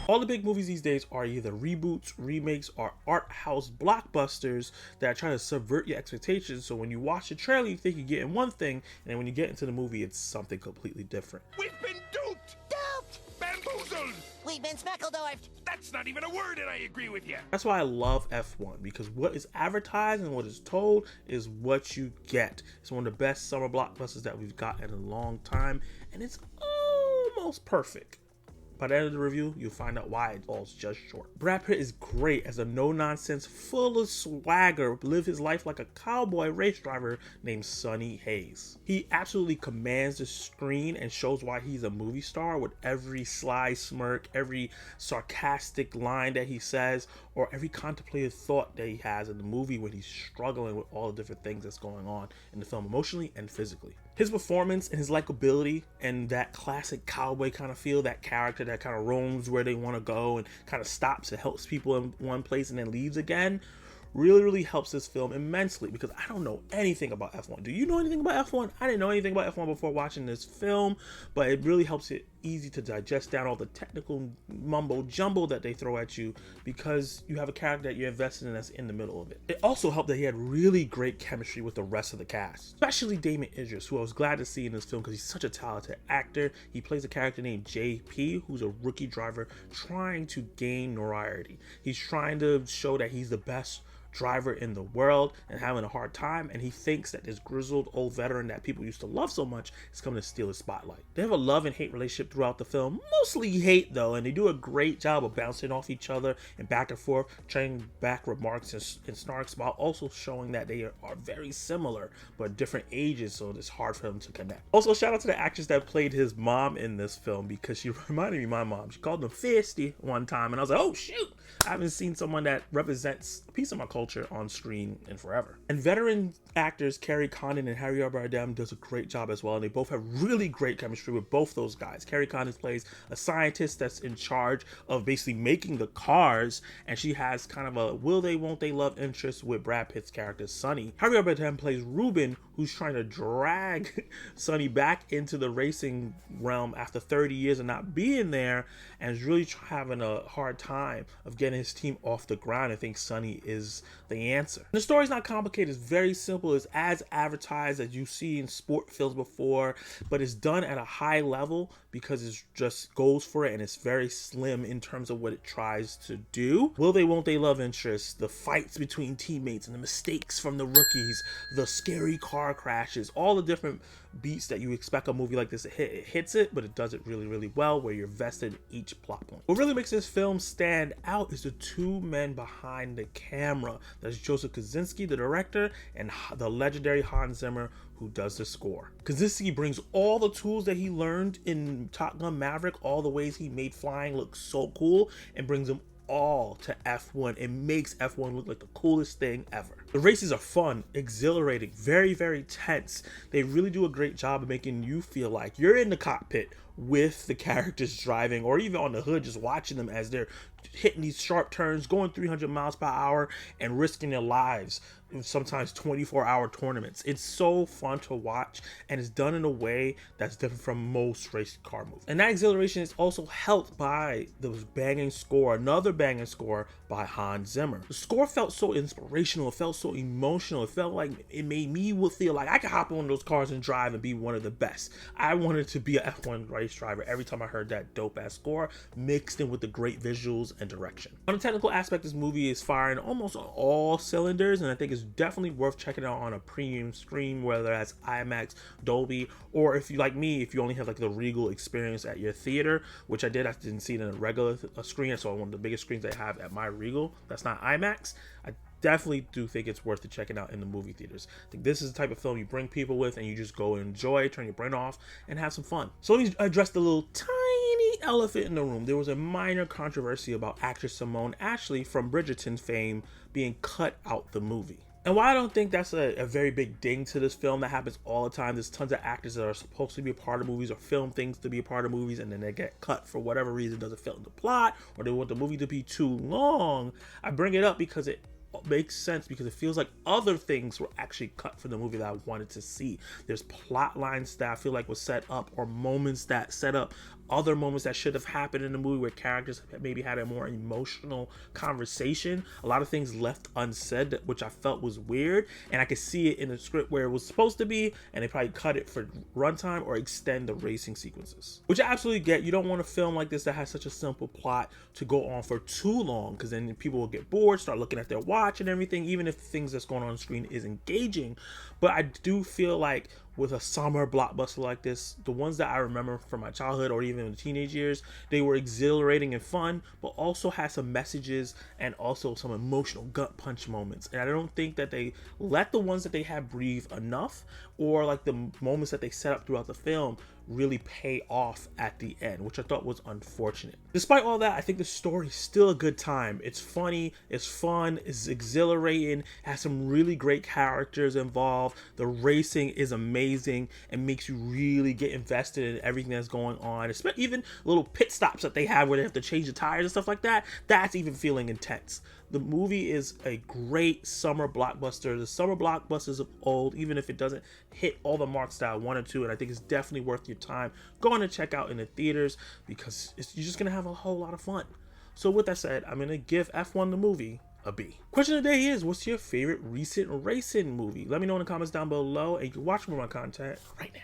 All the big movies these days are either reboots, remakes, or art house blockbusters that are trying to subvert your expectations. So when you watch the trailer, you think you're getting one thing, and then when you get into the movie, it's something completely different. We've been duped! Duped! Bamboozled! We've been speckledorfed! That's not even a word, and I agree with you. That's why I love F1, because what is advertised and what is told is what you get. It's one of the best summer blockbusters that we've got in a long time, and it's almost perfect. By the end of the review, you'll find out why it falls just short. Brad Pitt is great as a no-nonsense, full of swagger, live his life like a cowboy race driver named Sonny Hayes. He absolutely commands the screen and shows why he's a movie star with every sly smirk, every sarcastic line that he says, or every contemplative thought that he has in the movie when he's struggling with all the different things that's going on in the film emotionally and physically. His performance and his likability and that classic cowboy kind of feel, that character that kind of roams where they want to go and kind of stops and helps people in one place and then leaves again, really helps this film immensely, because I don't know anything about F1. Do you know anything about F1? I didn't know anything about F1 before watching this film, but it really helps it easy to digest down all the technical mumbo jumbo that they throw at you, because you have a character that you're invested in that's in the middle of it. It also helped that he had really great chemistry with the rest of the cast, especially Damon Idris, who I was glad to see in this film because he's such a talented actor. He plays a character named JP, who's a rookie driver trying to gain notoriety. He's trying to show that he's the best driver in the world and having a hard time, and he thinks that this grizzled old veteran that people used to love so much is coming to steal his spotlight. They have a love and hate relationship throughout the film, mostly hate though, and they do a great job of bouncing off each other and back and forth, trading back remarks and snarks, while also showing that they are very similar but different ages, so it's hard for them to connect. Also, shout out to the actress that played his mom in this film, because she reminded me of my mom. She called him Fisty one time, and I was like, oh shoot, I haven't seen someone that represents a piece of my culture on screen in forever. And veteran actors Kerry Condon and Javier Bardem does a great job as well, and they both have really great chemistry with both those guys. Kerry Condon plays a scientist that's in charge of basically making the cars, and she has kind of a will they won't they love interest with Brad Pitt's character Sonny. Javier Bardem plays Ruben, who's trying to drag Sonny back into the racing realm after 30 years of not being there, and is really having a hard time of getting his team off the ground. I think Sonny is the answer. And the story's not complicated, it's very simple. It's as advertised as you see in sport films before, but it's done at a high level because it just goes for it, and it's very slim in terms of what it tries to do. Will they won't they love interest, the fights between teammates and the mistakes from the rookies, the scary car crashes, all the different beats that you expect a movie like this to hit. It hits it, but it does it really well, where you're vested in each plot point. What really makes this film stand out is the two men behind the camera. That's Joseph Kosinski, the director, and the legendary Hans Zimmer, who does the score. Kosinski brings all the tools that he learned in Top Gun Maverick, all the ways he made flying look so cool, and brings them all to F1. It makes F1 look like the coolest thing ever. The races are fun, exhilarating, very tense. They really do a great job of making you feel like you're in the cockpit with the characters driving, or even on the hood just watching them as they're hitting these sharp turns, going 300 miles per hour and risking their lives, sometimes 24-hour tournaments. It's so fun to watch, and it's done in a way that's different from most race car movies. And that exhilaration is also helped by the banging score, another banging score by Hans Zimmer. The score felt so inspirational, it felt so emotional, it felt like it made me feel like I could hop in one of those cars and drive and be one of the best. I wanted to be an F1 race driver every time I heard that dope ass score, mixed in with the great visuals and direction. On a technical aspect, this movie is firing almost on all cylinders, and I think it's definitely worth checking out on a premium screen, whether that's IMAX, Dolby, or if you like me, if you only have like the Regal experience at your theater, which I did. I didn't see it in a regular screen, so one of the biggest screens I have at my Regal that's not IMAX. I definitely do think it's worth checking out in the movie theaters. I think this is the type of film you bring people with and you just go enjoy, turn your brain off, and have some fun. So let me address the little tiny elephant in the room. There was a minor controversy about actress Simone Ashley from Bridgerton fame being cut out the movie. And while I don't think that's a very big ding to this film, that happens all the time. There's tons of actors that are supposed to be a part of movies or film things to be a part of movies, and then they get cut for whatever reason, doesn't fit in the plot, or they want the movie to be too long. I bring it up because it makes sense, because it feels like other things were actually cut from the movie that I wanted to see. There's plot lines that I feel like was set up, or moments that set up other moments that should have happened in the movie where characters maybe had a more emotional conversation. A lot of things left unsaid, which I felt was weird, and I could see it in the script where it was supposed to be, and they probably cut it for runtime or extend the racing sequences, which I absolutely get. You don't want a film like this that has such a simple plot to go on for too long, because then people will get bored, start looking at their watch and everything, even if the things that's going on screen is engaging. But I do feel like with a summer blockbuster like this, the ones that I remember from my childhood or even in the teenage years, they were exhilarating and fun, but also had some messages and also some emotional gut punch moments. And I don't think that they let the ones that they had breathe enough, or like the moments that they set up throughout the film really pay off at the end, which I thought was unfortunate. Despite all that, I think the story is still a good time. It's funny, it's fun, it's exhilarating, has some really great characters involved. The racing is amazing and makes you really get invested in everything that's going on. Especially even little pit stops that they have where they have to change the tires and stuff like that. That's even feeling intense. The movie is a great summer blockbuster. The summer blockbusters of old, even if it doesn't hit all the marks that I wanted to, and I think it's definitely worth your time going to check out in the theaters, because you're just going to have a whole lot of fun. So with that said, I'm going to give F1 the movie a B. Question of the day is, what's your favorite recent racing movie? Let me know in the comments down below, and you can watch more of my content right now.